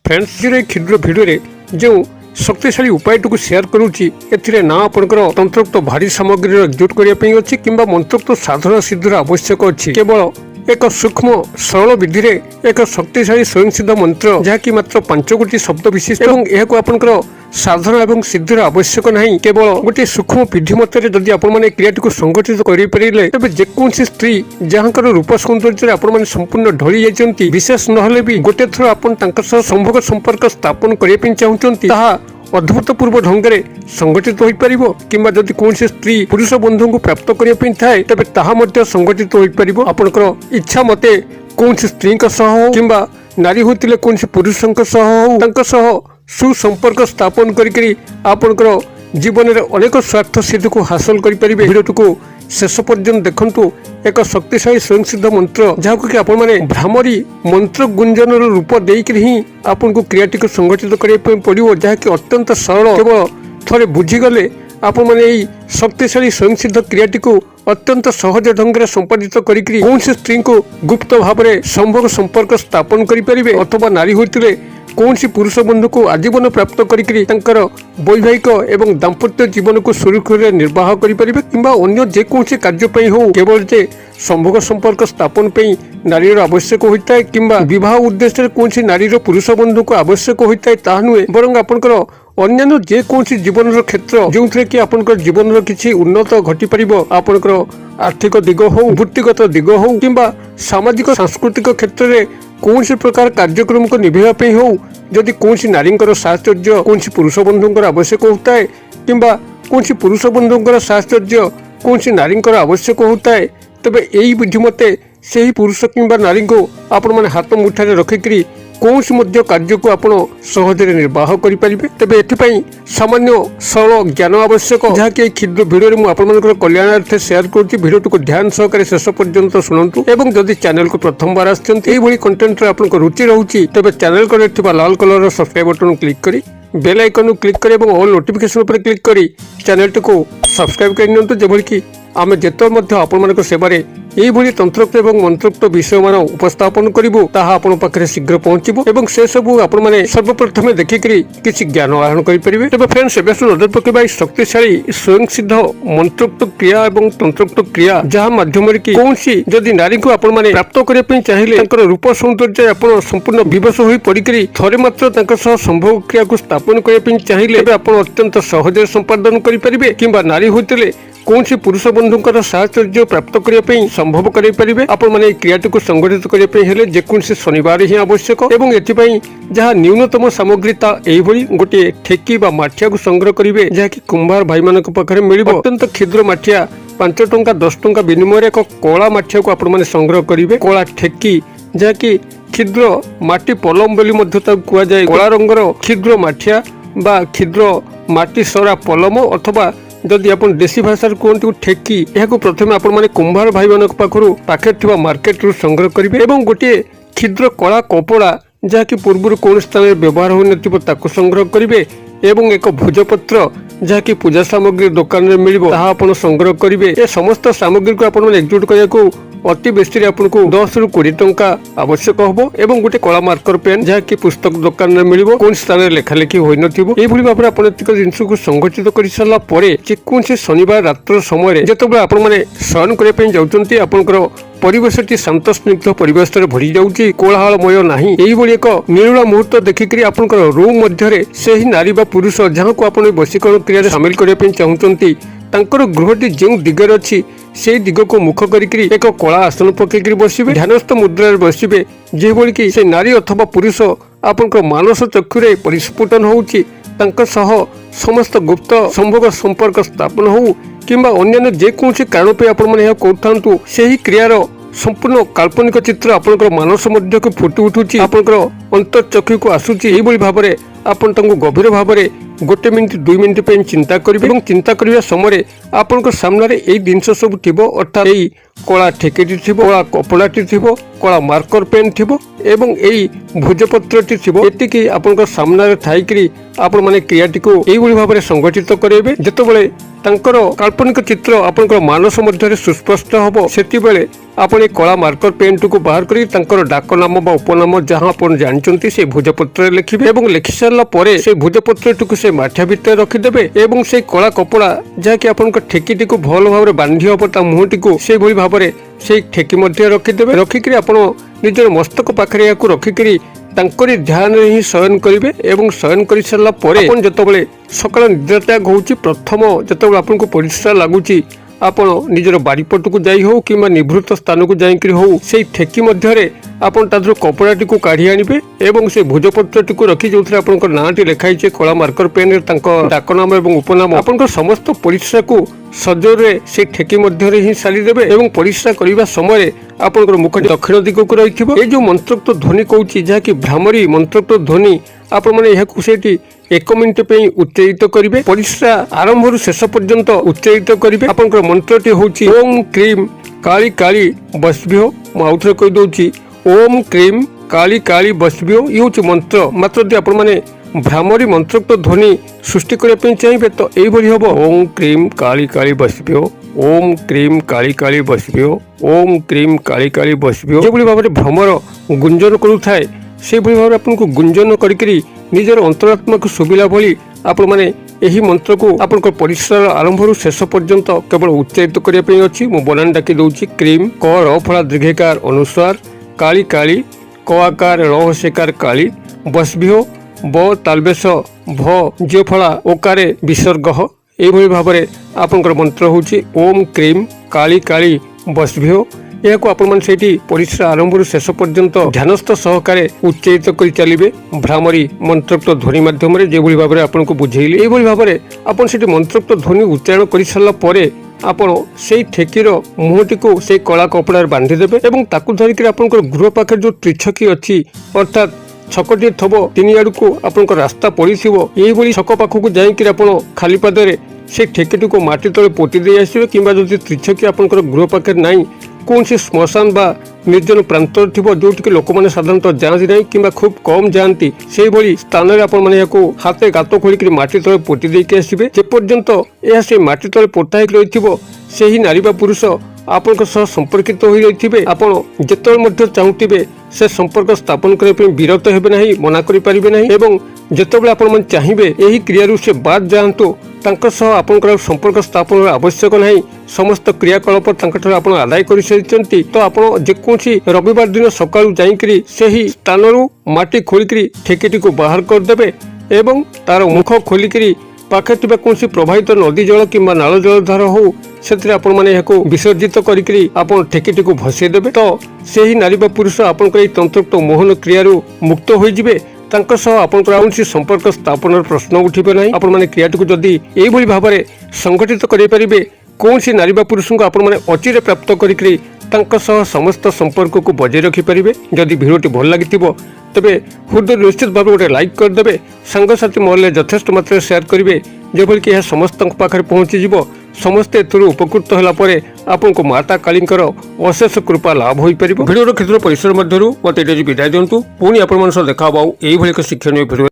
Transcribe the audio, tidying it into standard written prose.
Friends ये क्षुद्र video जो शक्तिशाली उपायटू सेयार करुच्ची ए ना आपंकर तंत्रोक्त भारी सामग्री एकजुट करने अच्छी कि मंत्रोक्त साधना सिद्धि आवश्यक अच्छी केवल एक सूक्ष्म सरल विधि रे एक शक्तिशाली स्वयंसिद्ध मंत्र जहाँकि मात्र 5 गोटी शब्द विशिष्ट एवं यह आपंकर साधना एवं सिद्धिर आवश्यक नहीं केवल गोटे सूक्ष्म विधि मत आपने क्रियाटी को संगठित करें तेज जेकोसी स्त्री जहाँकर रूप सौंदर्य आपने संपूर्ण ढली जाती विशेष नहले भी गोटे थर आप संभोग संपर्क स्थापन करने चाहते अद्भुतपूर्व ढंग से संगठित हो पार कि जदि कौन स्त्री पुरुष बंधु को प्राप्त करने थाए तेज ताहा संगठित हो पार आपंकर इच्छा मते कौन स्त्री कि नारी होते कौन पुरुष सुसंपर्क स्थापन करके आपंकर जीवन में अनेक स्वार्थ सिद्धि को हासिल करें। भिडियो को शेष पर्यंत देखंतु एक शक्तिशाली स्वयंसिद्ध मंत्र जहाँको कि आपण माने भ्रामरी मंत्र गुंजन रूप देकर ही आपन को क्रियाटी को संगठित करने पड़ो जहाँकि अत्यंत सरल केवल थरे बुझीगले आपण माने शक्तिशाली स्वयंसिद्ध क्रियाटी को अत्यंत सहज ढंग से संपादित करके कौन स्त्री को गुप्त भाव में संभोग संपर्क स्थापन करें अथवा नारी होते कौन पुरुष बंधु को आजीवन प्राप्त करके वैवाहिक एवं दाम्पत्य जीवन को सुरक्षित निर्वाह करें कि अन्य जेकोसी कार्य हो केवल जे संभोग संपर्क स्थापन नारी आवश्यक होता है कि विवाह उद्देश्य कौन नारी पुरुष बंधु को आवश्यक होता है ता नुहे बरं आपंकर अन्य जेकोसी जीवन क्षेत्र जो थे कि आपंकर जीवन किसी उन्नत घटी पार आपंकर आर्थिक दिग हो वृत्तिगत दिग हो कि सामाजिक सांस्कृतिक क्षेत्र में कौन प्रकार कार्यक्रम को निभेवाई हो जदि कौन नारी साहचर्य कौन पुरुष बंधुंकर आवश्यक होता है कि कौन पुरुष बंधुंकर साहचर्य कौन नारी आवश्यक होता है तेबे यही बुद्धि मते से ही पुरुष कि नारी को आपण मैंने हाथ मुठारे रखिक कौन कार्य को आप सहजरे निर्वाह करें तेज एथपाई सामान्य सरल ज्ञान आवश्यक जहाँकि क्षुद्र भिडियो मुझे कल्याणार्थ सेयार करुच्ची भिडियो को ध्यान सहकारे शेष पर्यंत शुणु एवं जदि चैनल को प्रथम बार आसछन्ति कंटेंट आप रुचि रोचे तेज चैनल को लाल कलर सब्सक्राइब बटन क्लिक करी बेल आइकन क्लिक करी और ऑल नोटिफिकेशन पर क्लिक करी चैनल को सब्सक्राइब कर जेभली कि आम जिते आपण सेवारे यही तंत्रोक्त एवं मंत्रोक्त विषय मान उपस्थापन करूँ ताहा आपण पाखे शीघ्र पहुंचब एवं से सबू आपने सर्वप्रथम देखिक किसी ज्ञान आहरण करेंगे। तेज फ्रेंड्स नजर पकेबा शक्तिशाली स्वयं सिद्ध मंत्रोक्त क्रिया एवं तंत्रोक्त क्रिया जहाँ माध्यम कौन जदि नारी को आपने प्राप्त करने चाहिए रूप सौंदर्य आप संपूर्ण विवश हो पड़ी थरे मात्र संभोग क्रिया को स्थापन करने चाहिए आप अत्यंत सहज संपादन करेंगे कि नारी होते कौन पुरुष बंधुकर साहचर्य प्राप्त करने संभव करें आप क्रियाटी को संगठित करने जेकोसी शनिवार ही आवश्यक एवं एथपाई जहाँ न्यूनतम सामग्री यही गोटे ठेकी माठिया को संग्रह करेंगे जहाँकि कुंभार भाई मान पाखे मिल अत्यंत क्षुद्र माठिया 5 टंका 10 टंका विनिमय एक कला माठिया को आप संग्रह करेंगे कला ठेकी जहाँकि क्षुद्र माटी पलम बोली कहुए कला रंगर क्षुद्र माठिया बा क्षुद्र माटी सरा पलम अथवा जदि आप देशी भाषा कहते ठेकी यह प्रथम आपने कुंभार भाई मान पाखे मार्केट रू संग्रह करेंगे और गोटे क्षुद्र कला कपड़ा जहाँकि पूर्व कौन स्थान व्यवहार हो संग्रह करेंगे एवं एक भोजपत्र जहाँकि पूजा सामग्री दुकान में मिल आप संग्रह करेंगे ये समस्त सामग्री को आप एकजुट करने अति बेसी आपको 10 ରୁ 20 टंका आवश्यक हम एवं गोटे कला मार्कर पेन जहाँकि पुस्तक दुकान में मिल कौन स्थान लेखालेखी हो भाव में जिन को संगठित कर सारा जेकोसी शनिवार रात्र समय जो आपने शयन करने जाऊँच आपंकर परिवेश शांत स्निग्ध परिवेश भरी जाऊँगी कोलाहलमय नहीं यही एक निरुड़ा मुहूर्त देखिक आपंकर रूम मध्य से ही नारी बा पुरुष जहाँ को आप वशीकरण क्रिया सामिल करने चाहूँगी तांकर गृहटी जो दिगरे अच्छी से दिग को मुख करके एक कला आसन पकईकि बसवे ध्यानस्थ मुद्रा बसवे जेभली कि से नारी अथवा पुरुष आपंकर मानस चक्षुरे परिस्फुटन होउची समस्त गुप्त संभोग संपर्क स्थापन हो कि अन्य जेकोसी कारण पे आपने करूँ से ही क्रियार संपूर्ण काल्पनिक चित्र आपंकर मानस मध्य को फुटी उठुची आपंकर अंतर्चक्षु को आसूची यही भाव में आपन गभीर भाव में 1 मिनिट 2 मिनिट पे चिंता करेंगे चिंता करने समय आपण सामने यही जिनस सब थी अर्थात यही कला ठेकेटी थी कला कपड़ाटी थी कला मार्कर पेन थी एवं यही भोजपत्रटी थी ये आपण सामने थी आपण मैंने क्रियाटी को यही भाव में संगठित करेंगे जितेबाला काल्पनिक चित्र आपण मानस मध्य सुस्पष्ट हम से ଆପଣ ଏ କଳା ମାର୍କର ପେନ୍ଟିକୁ ବାହାର କରି ତାଙ୍କର ଡାକ ନାମ ବା ଉପନାମ ଯାହା ଆପଣ ଜାଣିଛନ୍ତି ସେ ଭୋଜପତ୍ରରେ ଲେଖିବେ ଏବଂ ଲେଖି ସାରିଲା ପରେ ସେ ଭୋଜପତ୍ରଟିକୁ ସେ ମାଠିଆ ଭିତରେ ରଖିଦେବେ ଏବଂ ସେଇ କଳା କପଡ଼ା ଯାହାକି ଆପଣଙ୍କ ଠେକିଟିକୁ ଭଲ ଭାବରେ ବାନ୍ଧି ହେବ ତା ମୁହଁଟିକୁ ସେଇଭଳି ଭାବରେ ସେଇ ଠେକି ମଧ୍ୟ ରଖିଦେବେ। ରଖିକିରି ଆପଣ ନିଜର ମସ୍ତକ ପାଖରେ ଏହାକୁ ରଖିକିରି ତାଙ୍କରି ଧ୍ୟାନରେ ହିଁ ଶୟନ କରିବେ ଏବଂ ଶୟନ କରି ସାରିଲା ପରେ ଆପଣ ଯେତେବେଳେ ସକାଳ ନିଦ୍ରା ତ୍ୟାଗ ହେଉଛି ପ୍ରଥମ ଯେତେବେଳେ ଆପଣଙ୍କୁ ପରିଶ୍ରା ଲାଗୁଛି ଆପଣ ନିଜର ବାରିପଟକୁ ଯାଇ ହେଉ କିମ୍ବା ନିଭୃତ ସ୍ଥାନକୁ ଯାଇକରି ହେଉ ସେଇ ଠେକି ମଧ୍ୟରେ ଆପଣ ତା ଦେହରୁ କପଡ଼ାଟିକୁ କାଢ଼ି ଆଣିବେ ଏବଂ ସେ ଭୋଜପତ୍ରଟିକୁ ରଖି ଯେଉଁଥିରେ ଆପଣଙ୍କ ନାଁଟି ଲେଖା ହେଇଛି କଳା ମାର୍କର ପେନ୍ରେ ତାଙ୍କ ଡାକନାମ ଏବଂ ଉପନାମ ଆପଣଙ୍କ ସମସ୍ତ ପରିଶ୍ରାକୁ ସଜୋରରେ ସେ ଠେକି ମଧ୍ୟରେ ହିଁ ସାରିଦେବେ ଏବଂ ପରିଶ୍ରା କରିବା ସମୟରେ ଆପଣଙ୍କର ମୁଖଟି ଦକ୍ଷିଣ ଦିଗକୁ ରହିଥିବ। এই ଯେଉଁ ମନ୍ତ୍ରୋକ୍ତ ଧ୍ୱନି କହୁଛି ଯାହାକି ଭ୍ରାମରୀ ମନ୍ତ୍ରୋକ୍ତ ଧ୍ୱନି ଆପଣମାନେ ଏହାକୁ ସେଇଠି 1 ମିନିଟ୍ ପାଇଁ ଉଚ୍ଚାରିତ କରିବେ। ପରିଶ୍ରା ଆରମ୍ଭରୁ ଶେଷ ପର୍ଯ୍ୟନ୍ତ ଉଚ୍ଚାରିତ କରିବେ। ଆପଣଙ୍କର ମନ୍ତ୍ରଟି ହେଉଛି ଓମ୍ କ୍ରିମ୍ କାଳି କାଳି ବସ୍ଭ୍ୟୋ। ମୁଁ ଆଉଥରେ କହିଦେଉଛି ଓମ୍ କ୍ରିମ୍ କାଳି କାଳି ବସ୍ଭ୍ୟୋ। ଇଏ ହେଉଛି ମନ୍ତ୍ର। ମାତ୍ର ଯଦି ଆପଣମାନେ ଭ୍ରାମରୀ ମନ୍ତ୍ରୋକ୍ତ ଧ୍ୱନି ସୃଷ୍ଟି କରିବା ପାଇଁ ଚାହିଁବେ ତ ଏଇଭଳି ହେବ ଓମ୍ କ୍ରିମ୍ କାଳି କାଳି ବସ୍ଭ୍ୟୋ ଓମ୍ କ୍ରିମ୍ କାଳି କାଳି ବସ୍ଭ୍ୟୋ ଓମ୍ କ୍ରିମ୍ କାଳି କାଳି ବସ୍ଭ୍ୟୋ। ଯେଭଳି ଭାବରେ ଭ୍ରମର ଗୁଞ୍ଜନ କରୁଥାଏ ସେଭଳି ଭାବରେ ଆପଣଙ୍କୁ ଗୁଞ୍ଜନ କରିକିରି ନିଜର ଅନ୍ତରାତ୍ମାକୁ ଶୁଭିଲା ଭଳି ଆପଣମାନେ ଏହି ମନ୍ତ୍ରକୁ ଆପଣଙ୍କ ପରିଶ୍ରାର ଆରମ୍ଭରୁ ଶେଷ ପର୍ଯ୍ୟନ୍ତ କେବଳ ଉଚ୍ଚାରିତ କରିବା ପାଇଁ ଅଛି। ମୁଁ ବନାନ ଡାକି ଦେଉଛି କ୍ରିମ୍ କ ର ଫଳା ଦୀର୍ଘିକାର ଅନୁସ୍ୱାର କାଳି କାଳି କ ଆକାର ର ହସେକାର କାଳି ବସ୍ଭ୍ୟୋ ବ ତାଲବେଶ ଭ ଜ୍ୟ ଫଳା ଓକାରେ ବିସର୍ଗ। এইভাবে ভাবে আপনার মন্ত্র হচ্ছে ওম ক্রিম কালী কালী বস্ভ্যো। এরকম আপনার সেইটি পরিশ্রা আরম্ভর শেষ পর্যন্ত ধ্যানস্থ সহকারে উচ্চারিত করে চালিবে ভ্রামরী মন্ত্রোক্ত ধ্বনি মাধ্যমে যেভাবে ভাবে আপনার বুঝাইলি। এইভাবে ভাবে আপনার সেটি মন্ত্রোক্ত ধ্বনি উচ্চারণ করে সারা পরে ଆପଣ ସେଇ ଠେକିର ମୁହଁଟିକୁ ସେଇ କଳା କପଡ଼ାରେ ବାନ୍ଧିଦେବେ ଏବଂ ତାକୁ ଧରିକି ଆପଣଙ୍କର ଗୃହ ପାଖରେ ଯେଉଁ ତ୍ରିଛକି ଅଛି ଅର୍ଥାତ୍ ଛକଟିଏ ଥବ ତିନି ଆଡ଼କୁ ଆପଣଙ୍କ ରାସ୍ତା ପଡ଼ିଥିବ ଏଇଭଳି ଛକ ପାଖକୁ ଯାଇକି ଆପଣ ଖାଲି ପାଦରେ ସେ ଠେକିଟିକୁ ମାଟି ତଳେ ପୋତି ଦେଇ ଆସିବେ କିମ୍ବା ଯଦି ତ୍ରିଛକି ଆପଣଙ୍କର ଗୃହ ପାଖରେ ନାହିଁ କୌଣସି ଶ୍ମଶାନ ବା ନିର୍ଜନ ପ୍ରାନ୍ତର ଥିବ ଯେଉଁଠିକି ଲୋକମାନେ ସାଧାରଣତଃ ଯାଆନ୍ତି ନାହିଁ କିମ୍ବା ଖୁବ୍ କମ୍ ଯାଆନ୍ତି ସେଇଭଳି ସ୍ଥାନରେ ଆପଣମାନେ ଏହାକୁ ହାତେ ଗାତ ଖୋଳିକି ମାଟି ତଳେ ପୋତି ଦେଇକି ଆସିବେ। ଯେପର୍ଯ୍ୟନ୍ତ ଏହା ସେ ମାଟି ତଳେ ପୋତା ହେଇକି ରହିଥିବ ସେହି ନାରୀ ବା ପୁରୁଷ ଆପଣଙ୍କ ସହ ସମ୍ପର୍କିତ ହୋଇ ରହିଥିବେ ଆପଣ ଯେତେବେଳେ ମଧ୍ୟ ଚାହୁଁଥିବେ ସେ ସମ୍ପର୍କ ସ୍ଥାପନ କରିବା ପାଇଁ ବିରତ ହେବେ ନାହିଁ, ମନା କରିପାରିବେ ନାହିଁ ଏବଂ ଯେତେବେଳେ ଆପଣମାନେ ଚାହିଁବେ ଏହି କ୍ରିୟାରୁ ସେ ବାଦ୍ ଯାଆନ୍ତୁ ତାଙ୍କ ସହ ଆପଣଙ୍କର ସମ୍ପର୍କ ସ୍ଥାପନର ଆବଶ୍ୟକ ନାହିଁ, ସମସ୍ତ କ୍ରିୟାକଳାପ ତାଙ୍କଠାରୁ ଆପଣ ଆଦାୟ କରିସାରିଛନ୍ତି ତ ଆପଣ ଯେକୌଣସି ରବିବାର ଦିନ ସକାଳୁ ଯାଇକରି ସେହି ସ୍ଥାନରୁ ମାଟି ଖୋଳିକିରି ଠେକିଟିକୁ ବାହାର କରିଦେବେ ଏବଂ ତାର ମୁଖ ଖୋଲିକିରି ପାଖରେ ଥିବା କୌଣସି ପ୍ରବାହିତ ନଦୀ ଜଳ କିମ୍ବା ନାଳ ଜଳ ଧାର ହଉ ସେଥିରେ ଆପଣମାନେ ଏହାକୁ ବିସର୍ଜିତ କରିକିରି ଆପଣ ଠେକିଟିକୁ ଭସେଇ ଦେବେ ତ ସେହି ନାରୀ ବା ପୁରୁଷ ଆପଣଙ୍କର ଏହି ତନ୍ତ୍ରୋକ୍ତ ମୋହନ କ୍ରିୟାରୁ ମୁକ୍ତ ହୋଇଯିବେ। ତାଙ୍କ ସହ ଆପଣଙ୍କର କୌଣସି ସମ୍ପର୍କ ସ୍ଥାପନର ପ୍ରଶ୍ନ ଉଠିବ ନାହିଁ। ଆପଣମାନେ କ୍ରିୟାଟିକୁ ଯଦି ଏଇଭଳି ଭାବରେ ସଂଗଠିତ କରିପାରିବେ କୌଣସି ନାରୀ ବା ପୁରୁଷଙ୍କୁ ଆପଣମାନେ ଅଚିରେ ପ୍ରାପ୍ତ କରିକିରି ତାଙ୍କ ସହ ସମସ୍ତ ସମ୍ପର୍କକୁ ବଜାୟ ରଖିପାରିବେ। ଯଦି ଭିଡ଼ିଓଟି ଭଲ ଲାଗିଥିବ ତେବେ ହୃଦୟ ନିଶ୍ଚିତ ଭାବରେ ଗୋଟେ ଲାଇକ୍ କରିଦେବେ, ସାଙ୍ଗସାଥୀ ମହଲରେ ଯଥେଷ୍ଟ ମାତ୍ରାରେ ସେୟାର କରିବେ ଯେଭଳିକି ଏହା ସମସ୍ତଙ୍କ ପାଖରେ ପହଞ୍ଚିଯିବ। ସମସ୍ତେ ଏଥିରୁ ଉପକୃତ ହେଲା ପରେ ଆପଣଙ୍କୁ ମାତା କାଳୀଙ୍କର ଅଶେଷ କୃପା ଲାଭ ହୋଇପାରିବ। ଭିଡ଼ିଓର କ୍ଷେତ୍ର ପରିସର ମଧ୍ୟରୁ ମୋତେ ଏଠି ବିଦାୟ ଦିଅନ୍ତୁ। ପୁଣି ଆପଣମାନଙ୍କ ସହ ଦେଖା ହେବ ଆଉ ଏଇଭଳି ଏକ ଶିକ୍ଷଣୀୟ ଭିଡ଼ିଓ।